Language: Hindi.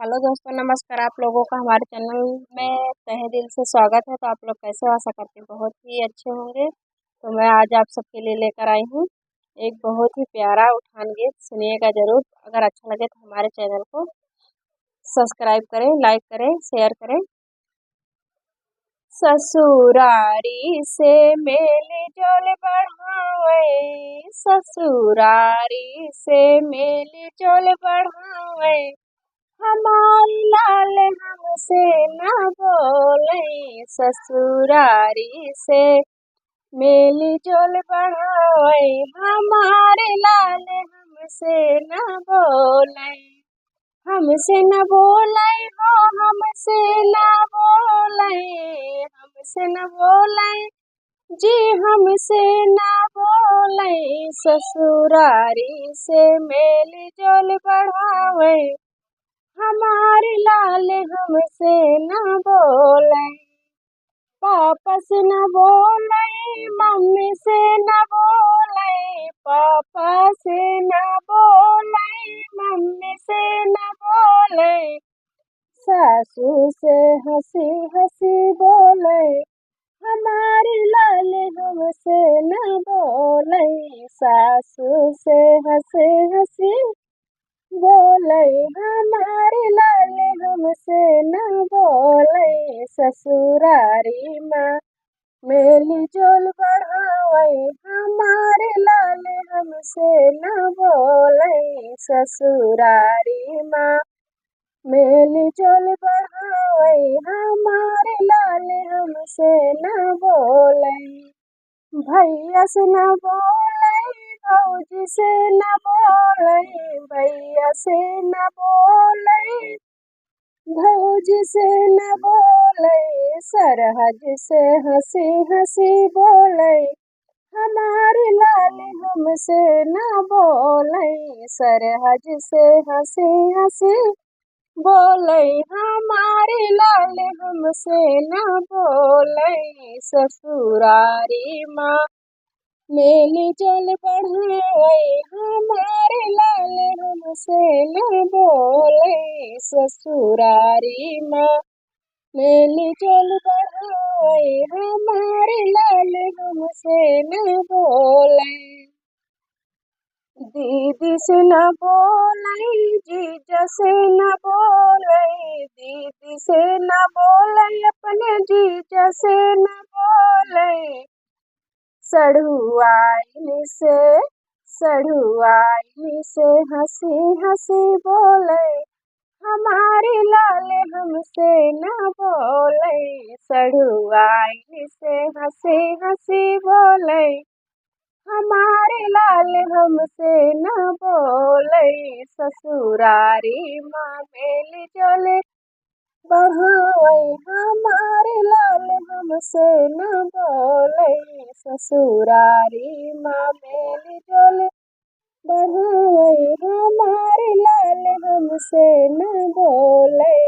हेलो दोस्तों, नमस्कार। आप लोगों का हमारे चैनल में तहे दिल से स्वागत है। तो आप लोग कैसे हो? आशा करती हूँ बहुत ही अच्छे होंगे। तो मैं आज आप सबके लिए लेकर आई हूँ एक बहुत ही प्यारा उठान गीत। सुनिएगा ज़रूर। अगर अच्छा लगे तो हमारे चैनल को सब्सक्राइब करें, लाइक करें, शेयर करें। ससुरारी से मेल जोल बढ़ावे, ससुरारी से मेल जोल बढ़ावे। हमारी लाल हमसे न बोले, ससुरारी से मेली जोल बढ़ावे। हमारे लाल हमसे न बोले, हमसे न बोले हो, हमसे न बोले, हमसे न बोले जी, हमसे न बोले। ससुरारी से मेली जोल बढ़ावे, हमारी लाल हमसे न बोले। पापा से न बोले, मम्मी से न बोले, पापा से न बोले, मम्मी से न बोले। सासू से हंसी हंसी बोले, हमारी लाल हमसे न बोले। सासू से हंसी हंसी बोले, हमारी लाल हमसे न बोले। ससुरारी माँ मेली जोल बढ़ावे, हमारे लाल हमसे न बोले। ससुरारी माँ मेली जोल बढ़ावे, हमारे लाल हमसे न बोले। भैया से न बोले, भौजी से न बोले, भैया से न बोले, भौजी से न बोले। सरहद से हंसी हंसी बोले, हमारी लाल हमसे न बोले। सरहद से हंसी हंसी बोले, हमारी लाल हमसे न बोले। ससुरारी माँ मेली जोल बढ़ावे, हमारे लाल हमसे न बोले। ससुरारी माँ मेली जोल बढ़ावे, हमारे लाल हमसे न बोले। दीदी से न बोले, जीजा से न बोले, दीदी से न बोले, अपने जीजा से न बोले। सढ़ुआई से, सढ़ुआई से हंसी हंसी बोले, हमारी लाल हमसे न बोले। सढ़ुआई से हंसी हंसी बोले, हमारे लाल हमसे न बोले। ससुरारी माँ मेली जोल बढ़ावे, हमारे लाल हमसे न बोले। ससुरारी माँ मेली जोल बढ़ावे, हमारे लाल हमसे न बोले।